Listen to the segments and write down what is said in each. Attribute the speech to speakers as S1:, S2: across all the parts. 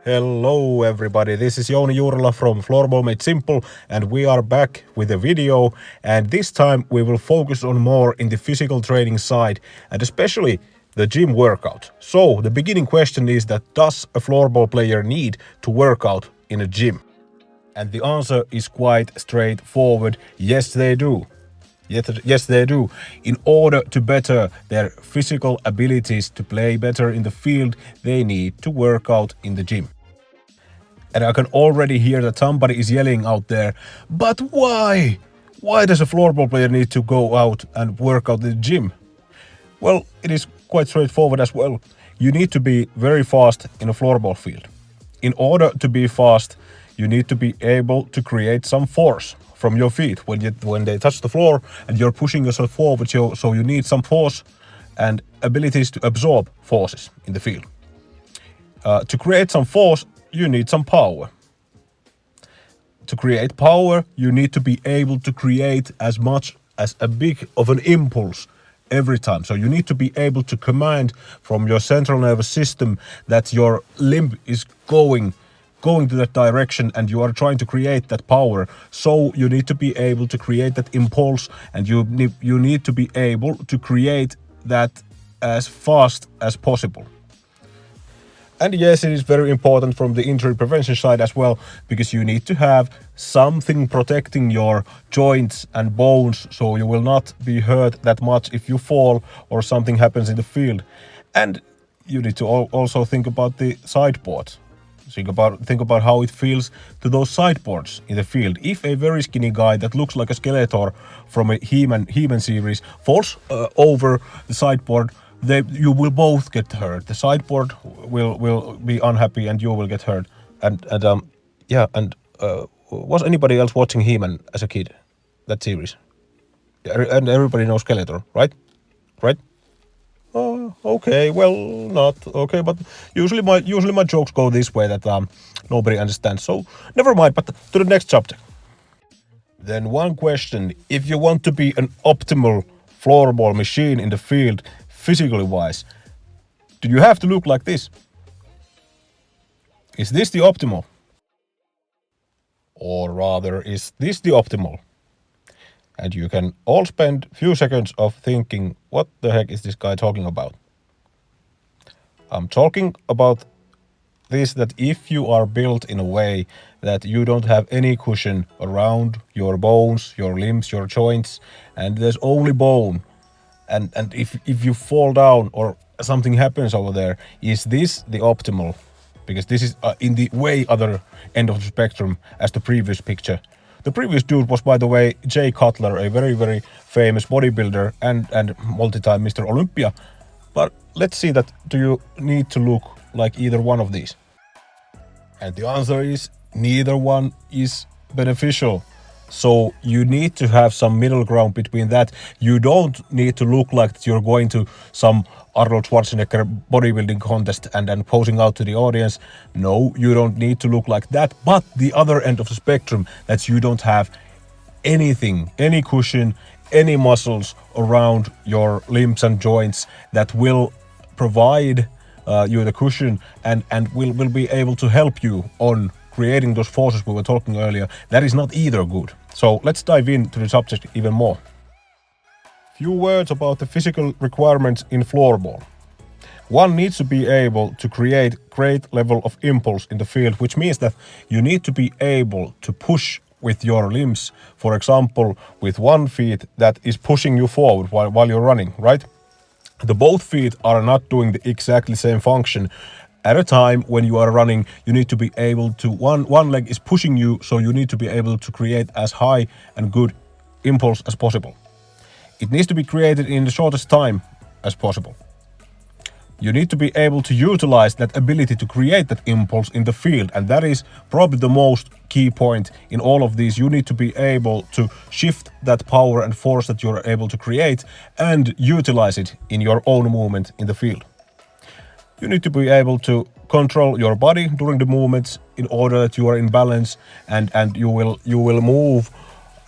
S1: Hello everybody, this is Jouni Juurila from Florbal Made Simple and we are back with a video, and this time we will focus on more in the physical training side and especially the gym workout. So the beginning question is that does a floorball player need to work out in a gym? And the answer is quite straightforward, yes they do. Yes, they do. In order to better their physical abilities to play better in the field, they need to work out in the gym. And I can already hear that somebody is yelling out there, but why? Why does a floorball player need to go out and work out in the gym? Well, it is quite straightforward as well. You need to be very fast in a floorball field. In order to be fast, you need to be able to create some force from your feet when they touch the floor and you're pushing yourself forward. So you need some force and abilities to absorb forces in the field. To create some force, you need some power. To create power, you need to be able to create as much as a big of an impulse every time. So you need to be able to command from your central nervous system that your limb is going to that direction and you are trying to create that power. So you need to be able to create that impulse and you need to be able to create that as fast as possible. And yes, it is very important from the injury prevention side as well, because you need to have something protecting your joints and bones so you will not be hurt that much if you fall or something happens in the field. And you need to also think about the sideboards. Think about how it feels to those sideboards in the field. If a very skinny guy that looks like a Skeletor from a He-Man series falls over the sideboard, you will both get hurt. The sideboard will be unhappy and you will get hurt. Was anybody else watching He-Man as a kid? That series? And everybody knows Skeletor, right? Right? Oh, okay. Well, not okay, but usually my jokes go this way that nobody understands. So never mind. But to the next subject. Then one question: if you want to be an optimal floorball machine in the field, physically wise, do you have to look like this? Is this the optimal? Or rather, is this the optimal? And you can all spend a few seconds of thinking, what the heck is this guy talking about? I'm talking about this, that if you are built in a way that you don't have any cushion around your bones, your limbs, your joints, and there's only bone, and if you fall down or something happens over there, is this the optimal? Because this is in the way other end of the spectrum as the previous picture. The previous dude was, by the way, Jay Cutler, a very, very famous bodybuilder and multi-time Mr. Olympia. But let's see that, do you need to look like either one of these? And the answer is neither one is beneficial. So you need to have some middle ground between that. You don't need to look like you're going to some Arnold Schwarzenegger bodybuilding contest and posing out to the audience. No, you don't need to look like that. But the other end of the spectrum, that you don't have anything, any cushion, any muscles around your limbs and joints that will provide you the cushion and will be able to help you on creating those forces we were talking earlier. That is not either good. So let's dive into the subject even more. Few words about the physical requirements in floorball. One needs to be able to create great level of impulse in the field, which means that you need to be able to push with your limbs, for example, with one feet that is pushing you forward while you're running, right? The both feet are not doing the exactly same function. At a time when you are running, you need to be able to, one leg is pushing you, so you need to be able to create as high and good impulse as possible. It needs to be created in the shortest time as possible. You need to be able to utilize that ability to create that impulse in the field, and that is probably the most key point in all of these. You need to be able to shift that power and force that you're able to create and utilize it in your own movement in the field. You need to be able to control your body during the movements in order that you are in balance and you will move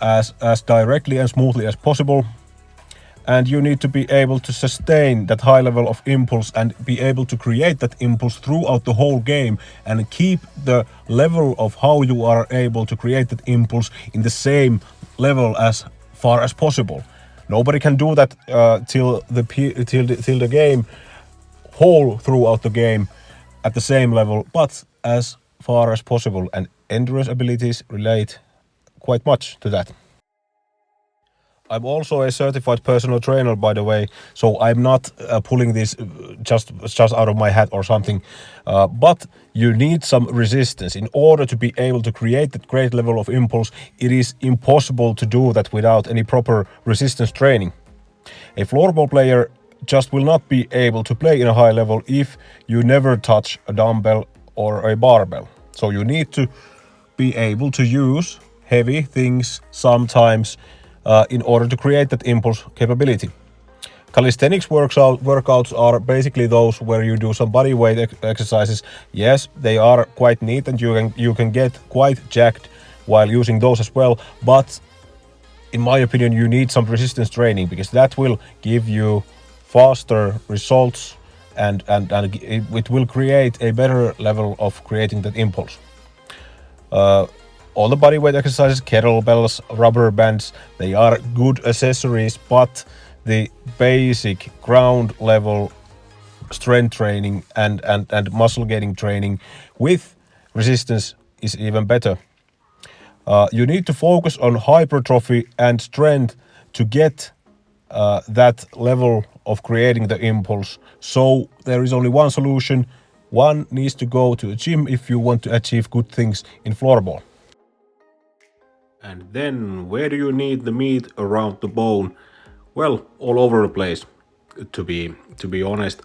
S1: as directly and smoothly as possible. and you need to be able to sustain that high level of impulse and be able to create that impulse throughout the whole game and keep the level of how you are able to create that impulse in the same level as far as possible. Nobody can do that till the game whole throughout the game at the same level, but as far as possible, and endurance abilities relate quite much to that. I'm also a certified personal trainer, by the way, so I'm not pulling this just out of my hat or something. But you need some resistance in order to be able to create that great level of impulse. It is impossible to do that without any proper resistance training. A floorball player just will not be able to play in a high level if you never touch a dumbbell or a barbell. So you need to be able to use heavy things sometimes in order to create that impulse capability. Calisthenics workouts are basically those where you do some body weight exercises. Yes, they are quite neat and you can get quite jacked while using those as well, but in my opinion you need some resistance training because that will give you faster results and it will create a better level of creating that impulse. All the bodyweight exercises, kettlebells, rubber bands, they are good accessories, but the basic ground level strength training and muscle gaining training with resistance is even better. You need to focus on hypertrophy and strength to get that level of creating the impulse. So there is only one solution. One needs to go to a gym if you want to achieve good things in floorball. And then, where do you need the meat around the bone? Well, all over the place. To be honest,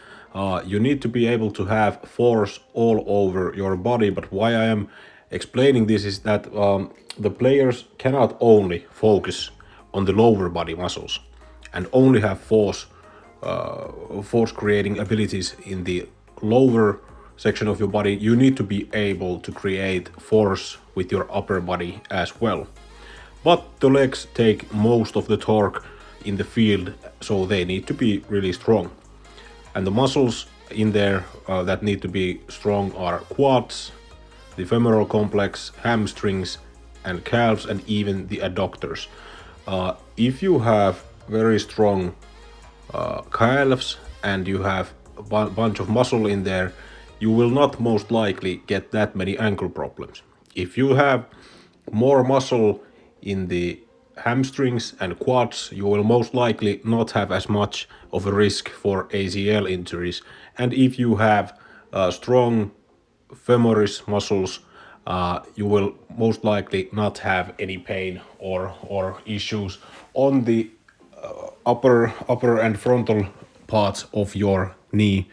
S1: you need to be able to have force all over your body. But why I am explaining this is that the players cannot only focus on the lower body muscles and only have force creating abilities in the lower section of your body. You need to be able to create force with your upper body as well. But the legs take most of the torque in the field, so they need to be really strong. And the muscles in there that need to be strong are quads, the femoral complex, hamstrings, and calves, and even the adductors. If you have very strong calves and you have a bunch of muscle in there, you will not most likely get that many ankle problems. If you have more muscle in the hamstrings and quads, you will most likely not have as much of a risk for ACL injuries. And if you have strong femoris muscles, you will most likely not have any pain or issues on the upper and frontal parts of your knee.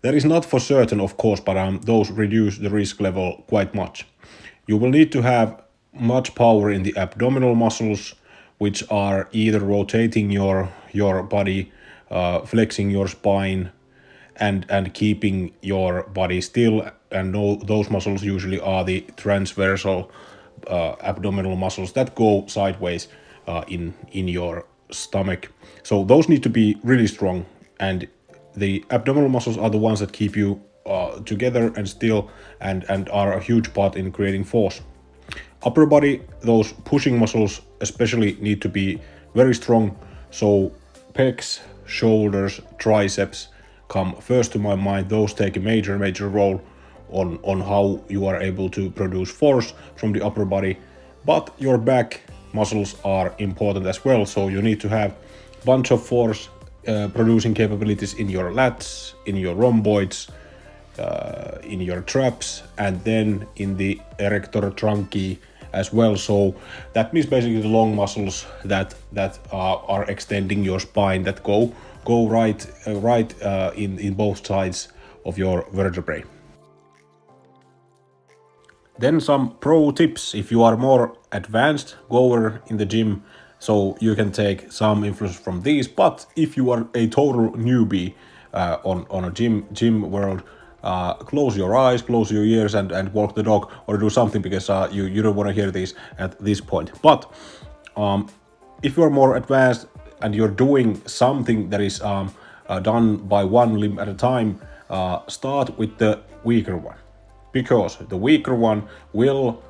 S1: That is not for certain, of course, but those reduce the risk level quite much. You will need to have much power in the abdominal muscles, which are either rotating your body, flexing your spine, and keeping your body still. And those muscles usually are the transversal abdominal muscles that go sideways in your stomach. So those need to be really strong, and the abdominal muscles are the ones that keep you together and still and are a huge part in creating force. Upper body, those pushing muscles especially need to be very strong. So pecs, shoulders, triceps come first to my mind. Those take a major role on how you are able to produce force from the upper body. But your back muscles are important as well. So you need to have a bunch of force producing capabilities in your lats, in your rhomboids, in your traps, and then in the erector trunci as well. So that means basically the long muscles that are extending your spine, that go right in both sides of your vertebrae. Then some pro tips if you are more advanced goer in the gym, so you can take some influence from these. But if you are a total newbie on a gym world, close your eyes, close your ears, and walk the dog or do something, because you don't want to hear these at this point. But if you are more advanced, and you're doing something that is done by one limb at a time, start with the weaker one, because the weaker one will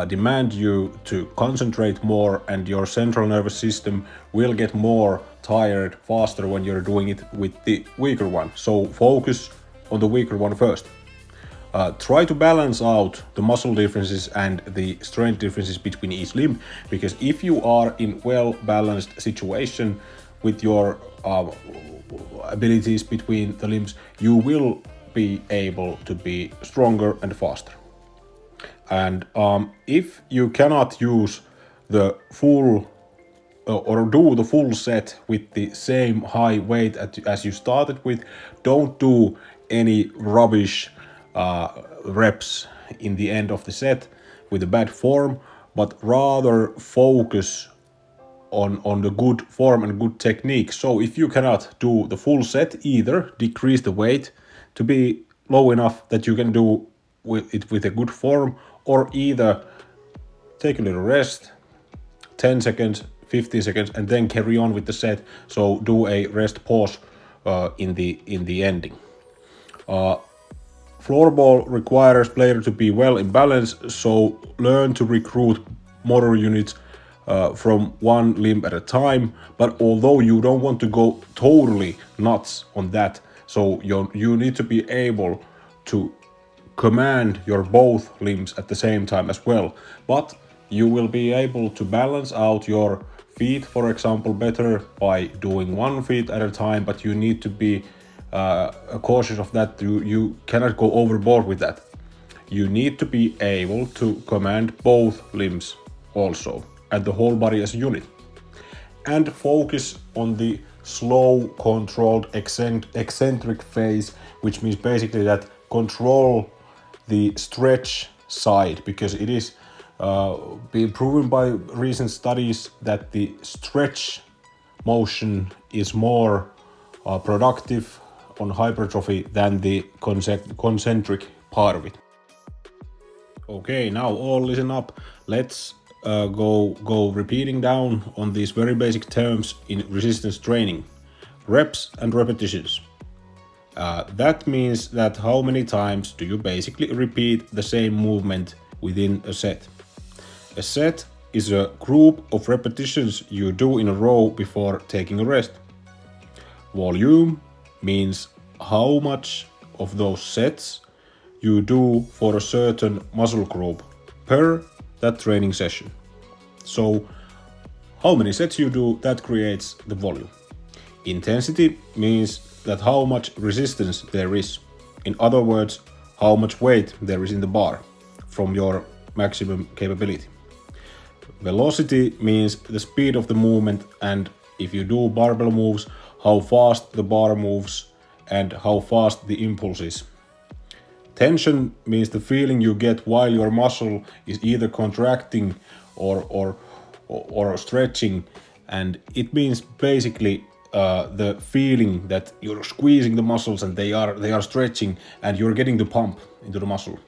S1: demand you to concentrate more, and your central nervous system will get more tired faster when you're doing it with the weaker one. So focus on the weaker one first. Try to balance out the muscle differences and the strength differences between each limb, because if you are in well-balanced situation with your abilities between the limbs, you will be able to be stronger and faster. And if you cannot use the full or do the full set with the same high weight as you started with, don't do any rubbish reps in the end of the set with a bad form, but rather focus on the good form and good technique. So if you cannot do the full set, either decrease the weight to be low enough that you can do it with a good form, or either take a little rest, 10 seconds, 15 seconds, and then carry on with the set. So do a rest pause in the ending. Floorball requires player to be well in balance, so learn to recruit motor units from one limb at a time. But although you don't want to go totally nuts on that, so you need to be able to command your both limbs at the same time as well. But you will be able to balance out your feet, for example, better by doing one feet at a time, but you need to be cautious of that. You cannot go overboard with that. You need to be able to command both limbs also, and the whole body as a unit. And focus on the slow, controlled, eccentric phase, which means basically that control the stretch side, because it is been proven by recent studies that the stretch motion is more productive on hypertrophy than the concentric part of it. Okay, now all listen up. Let's go repeating down on these very basic terms in resistance training. Reps and repetitions. That means that how many times do you basically repeat the same movement within a set. A set is a group of repetitions you do in a row before taking a rest. Volume means how much of those sets you do for a certain muscle group per that training session. So how many sets you do, that creates the volume. Intensity means that how much resistance there is. In other words, how much weight there is in the bar from your maximum capability. Velocity means the speed of the movement, and if you do barbell moves, how fast the bar moves and how fast the impulse is. Tension means the feeling you get while your muscle is either contracting or stretching, and it means basically the feeling that you're squeezing the muscles and they are stretching and you're getting the pump into the muscle.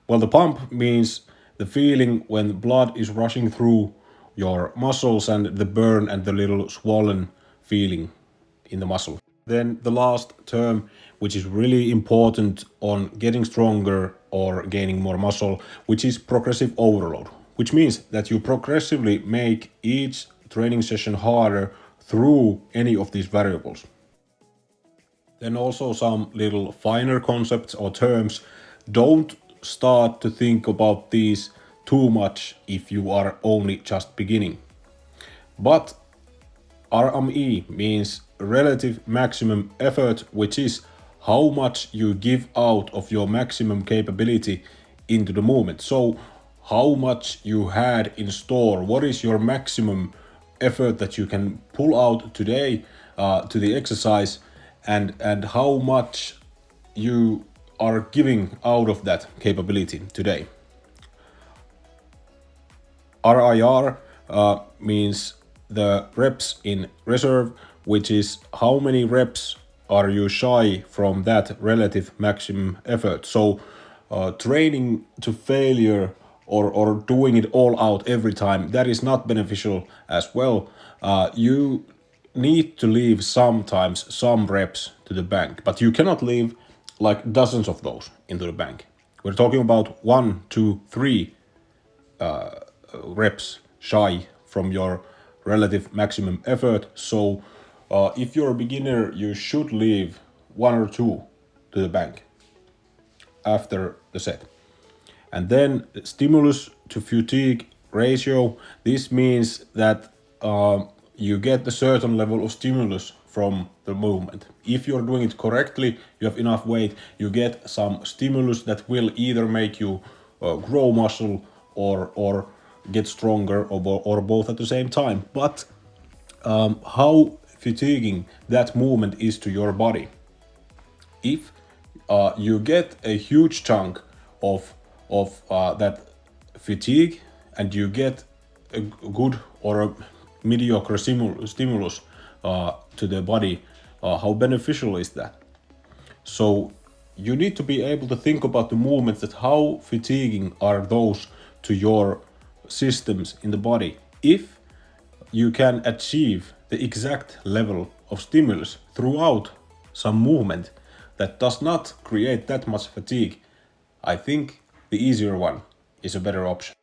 S1: Well, the pump means the feeling when blood is rushing through your muscles and the burn and the little swollen feeling in the muscle. Then the last term, which is really important on getting stronger or gaining more muscle, which is progressive overload, which means that you progressively make each training session harder through any of these variables. Then also some little finer concepts or terms. Don't start to think about these too much if you are only just beginning. But RME means relative maximum effort, which is how much you give out of your maximum capability into the movement. So how much you had in store, what is your maximum effort that you can pull out today to the exercise, and how much you are giving out of that capability today. RIR means the reps in reserve, which is how many reps are you shy from that relative maximum effort. So training to failure or doing it all out every time, that is not beneficial as well. you need to leave sometimes some reps to the bank, but you cannot leave like dozens of those into the bank. We're talking about 1, 2, 3 reps shy from your relative maximum effort. So if you're a beginner, you should leave 1 or 2 to the bank after the set. And then stimulus to fatigue ratio. This means that you get a certain level of stimulus from the movement. If you're doing it correctly, you have enough weight, you get some stimulus that will either make you grow muscle or get stronger, or both at the same time. But how fatiguing that movement is to your body. If you get a huge chunk of that fatigue, and you get a good or a mediocre stimulus to the body, how beneficial is that? So you need to be able to think about the movements, that how fatiguing are those to your systems in the body. If you can achieve the exact level of stimulus throughout some movement that does not create that much fatigue, I think the easier one is a better option.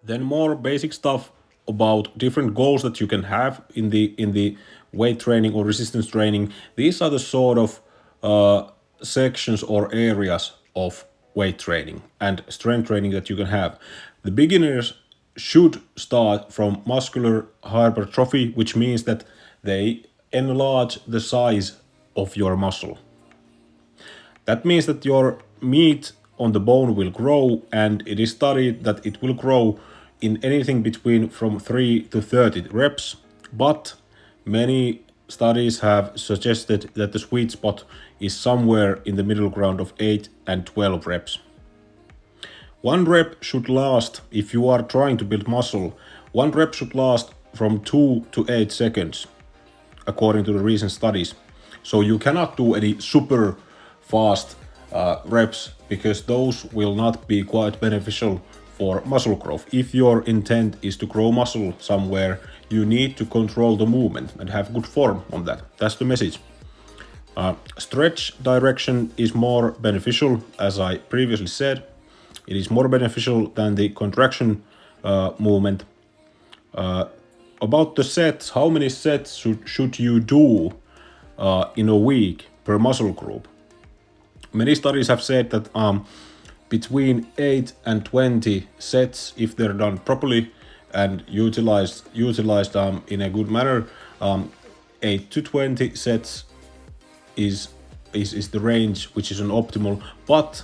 S1: Then more basic stuff about different goals that you can have in the weight training or resistance training. These are the sort of sections or areas of weight training and strength training that you can have. The beginners should start from muscular hypertrophy, which means that they enlarge the size of your muscle. That means that your meat on the bone will grow, and it is studied that it will grow in anything between from 3 to 30 reps, but many studies have suggested that the sweet spot is somewhere in the middle ground of 8 and 12 reps. One rep should last, if you are trying to build muscle, one rep should last from 2 to 8 seconds, according to the recent studies. So you cannot do any super fast reps, because those will not be quite beneficial for muscle growth. If your intent is to grow muscle somewhere, you need to control the movement and have good form on that. That's the message. Stretch direction is more beneficial, as I previously said. It is more beneficial than the contraction movement. About the sets, how many sets should you do in a week per muscle group? Many studies have said that between 8 and 20 sets, if they're done properly and utilized in a good manner, 8 to 20 sets is the range which is an optimal. But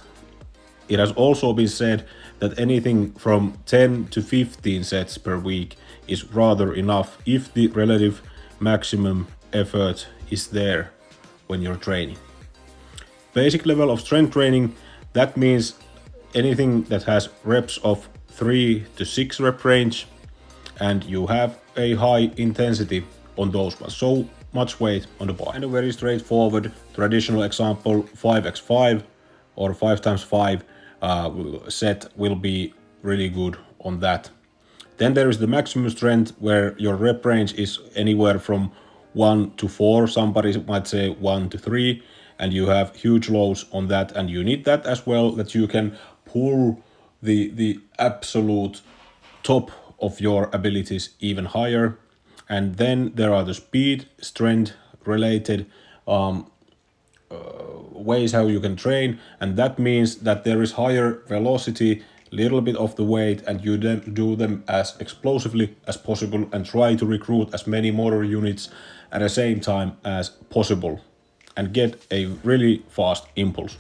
S1: it has also been said that anything from 10 to 15 sets per week is rather enough if the relative maximum effort is there when you're training. Basic level of strength training, that means anything that has reps of 3 to 6 rep range, and you have a high intensity on those ones. So much weight on the bar. And a very straightforward traditional example, 5x5 or 5x5 set will be really good on that. Then there is the maximum strength, where your rep range is anywhere from 1 to 4. Somebody might say 1 to 3, and you have huge loads on that, and you need that as well, that you can pull the absolute top of your abilities even higher. And then there are the speed strength related ways how you can train, and that means that there is higher velocity, little bit of the weight, and you then do them as explosively as possible and try to recruit as many motor units at the same time as possible and get a really fast impulse.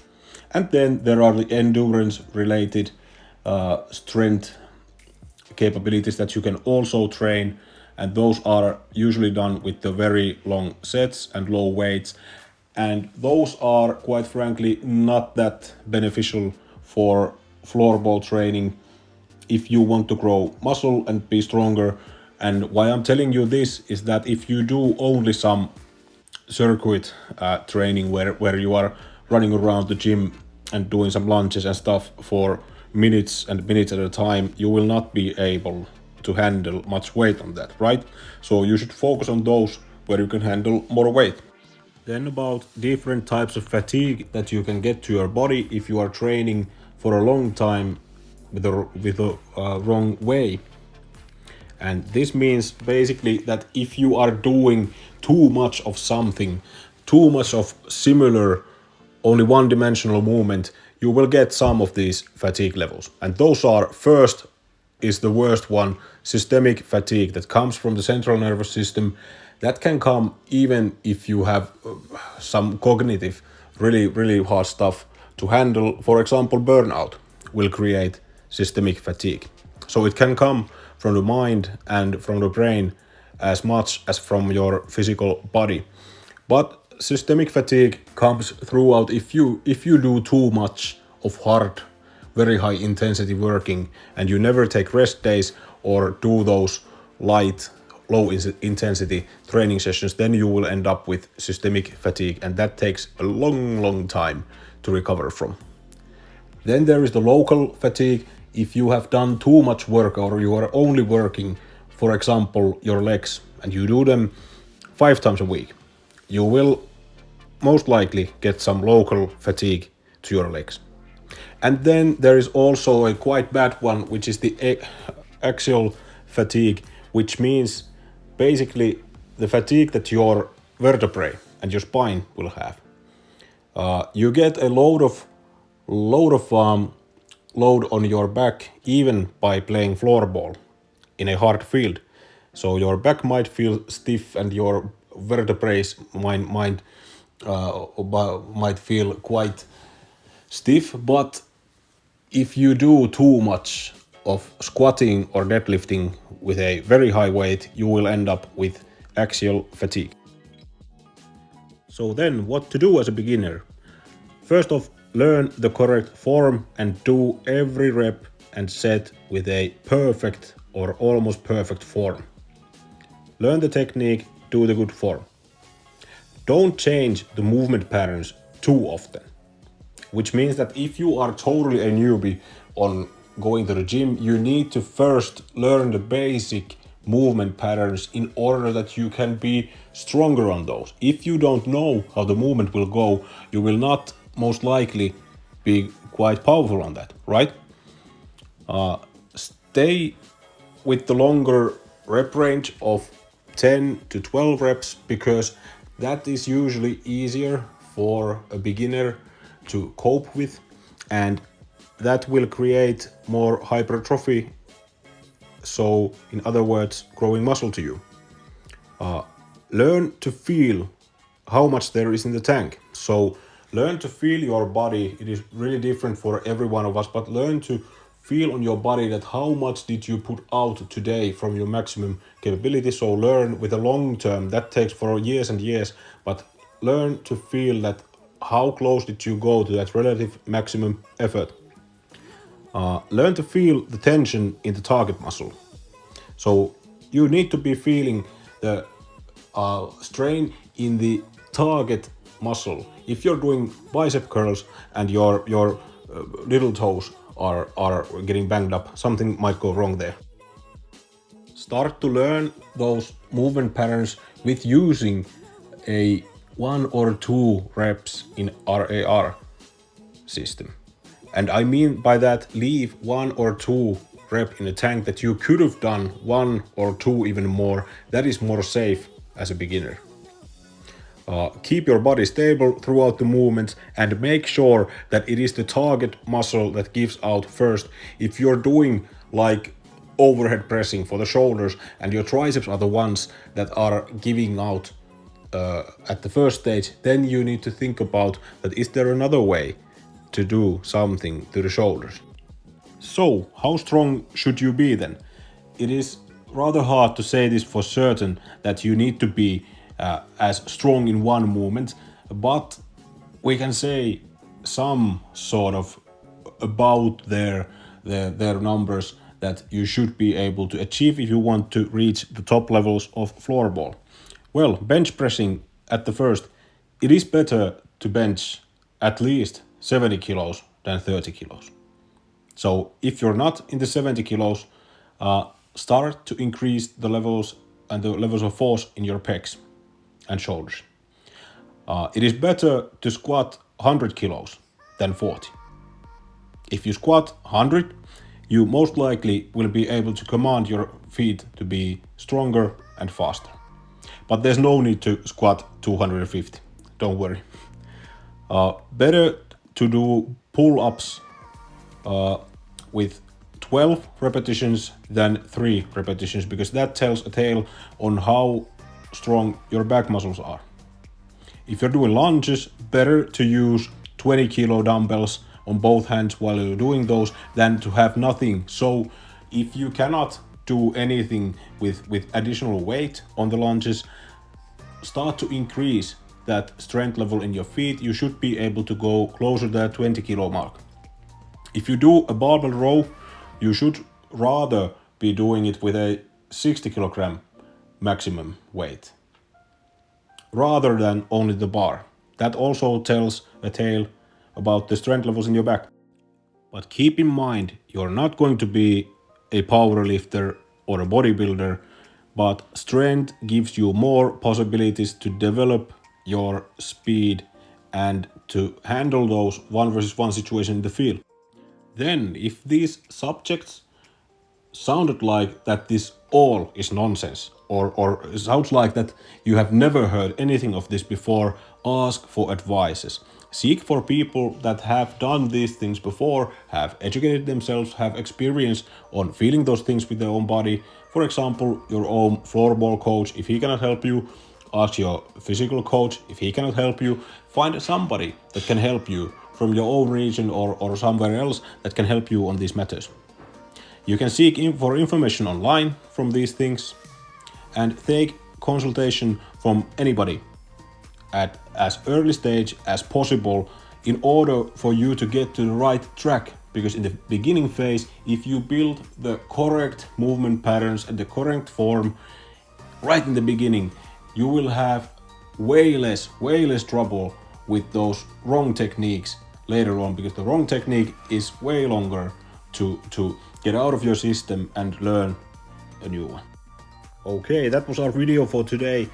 S1: And then there are the endurance related strength capabilities that you can also train, and those are usually done with the very long sets and low weights, and those are quite frankly not that beneficial for floorball training if you want to grow muscle and be stronger. And why I'm telling you this is that if you do only some circuit training where you are running around the gym and doing some lunges and stuff for minutes and minutes at a time, you will not be able to handle much weight on that, right? So you should focus on those where you can handle more weight. Then about different types of fatigue that you can get to your body if you are training for a long time with the wrong way. And this means basically that if you are doing too much of something, too much of similar, only one dimensional movement, you will get some of these fatigue levels. And those are, first is the worst one, systemic fatigue that comes from the central nervous system. That can come even if you have some cognitive, really hard stuff to handle. For example, burnout will create systemic fatigue. So it can come from the mind and from the brain as much as from your physical body. But systemic fatigue comes throughout if you do too much of hard, very high intensity working and you never take rest days or do those light, low intensity training sessions, then you will end up with systemic fatigue, and that takes a long time to recover from. Then there is the local fatigue. If you have done too much work or you are only working, for example, your legs, and you do them 5 times a week, you will most likely get some local fatigue to your legs. And then there is also a quite bad one, which is the axial fatigue, which means basically the fatigue that your vertebrae and your spine will have. You get a load on your back even by playing floorball in a hard field. So your back might feel stiff and your vertebrae might feel quite stiff, but if you do too much of squatting or deadlifting with a very high weight, you will end up with axial fatigue. So then what to do as a beginner? First off, learn the correct form and do every rep and set with a perfect or almost perfect form. Learn the technique, do the good form. Don't change the movement patterns too often, which means that if you are totally a newbie on going to the gym, you need to first learn the basic movement patterns in order that you can be stronger on those. If you don't know how the movement will go, you will not most likely be quite powerful on that, right? Stay with the longer rep range of 10 to 12 reps because that is usually easier for a beginner to cope with, and that will create more hypertrophy. So in other words, growing muscle to you. Learn to feel how much there is in the tank. So learn to feel your body. It is really different for every one of us, but learn to feel on your body that how much did you put out today from your maximum capability. So learn with a long term, that takes for years and years, but learn to feel that how close did you go to that relative maximum effort. Learn to feel the tension in the target muscle. So you need to be feeling the strain in the target muscle. If you're doing bicep curls and your little toes are getting banged up, something might go wrong there. Start to learn those movement patterns with using a 1 or 2 reps in RAR system. And I mean by that, leave 1 or 2 rep in a tank that you could have done 1 or 2 even more. That is more safe as a beginner. Keep your body stable throughout the movements and make sure that it is the target muscle that gives out first. If you're doing like overhead pressing for the shoulders and your triceps are the ones that are giving out at the first stage, then you need to think about that is there another way to do something to the shoulders. So how strong should you be then? It is rather hard to say this for certain that you need to be as strong in one movement, but we can say some sort of about their numbers that you should be able to achieve if you want to reach the top levels of floorball. Well, bench pressing at the first, it is better to bench at least 70 kilos than 30 kilos. So if you're not in the 70 kilos, start to increase the levels of force in your pecs and shoulders. It is better to squat 100 kilos than 40. If you squat 100, you most likely will be able to command your feet to be stronger and faster. But there's no need to squat 250, don't worry. Better to do pull-ups with 12 repetitions than 3 repetitions, because that tells a tale on how strong your back muscles are. If you're doing lunges, better to use 20 kilo dumbbells on both hands while you're doing those than to have nothing. So if you cannot do anything with additional weight on the lunges, start to increase that strength level in your feet. You should be able to go closer to that 20 kilo mark. If you do a barbell row, you should rather be doing it with a 60 kilogram maximum weight rather than only the bar. That also tells a tale about the strength levels in your back. But keep in mind, you're not going to be a power lifter or a bodybuilder, but strength gives you more possibilities to develop your speed and to handle those 1 versus 1 situations in the field. Then, if these subjects sounded like that this all is nonsense, or it sounds like that you have never heard anything of this before, ask for advices. Seek for people that have done these things before, have educated themselves, have experience on feeling those things with their own body. For example, your own floorball coach. If he cannot help you, ask your physical coach. If he cannot help you, find somebody that can help you from your own region or somewhere else that can help you on these matters. You can seek for information online from these things and take consultation from anybody at as early stage as possible in order for you to get to the right track. Because in the beginning phase, if you build the correct movement patterns and the correct form right in the beginning, you will have way less trouble with those wrong techniques later on, because the wrong technique is way longer to get out of your system and learn a new one. Okay, that was our video for today.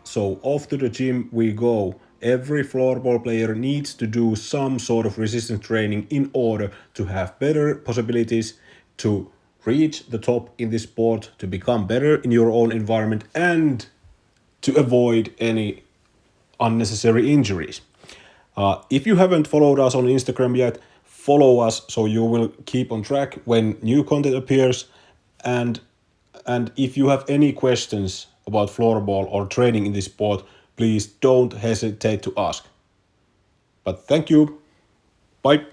S1: So off to the gym we go. Every floorball player needs to do some sort of resistance training in order to have better possibilities to reach the top in this sport, to become better in your own environment, and to avoid any unnecessary injuries. If you haven't followed us on Instagram yet, follow us so you will keep on track when new content appears. And if you have any questions about floorball or training in this sport, please don't hesitate to ask. But thank you. Bye.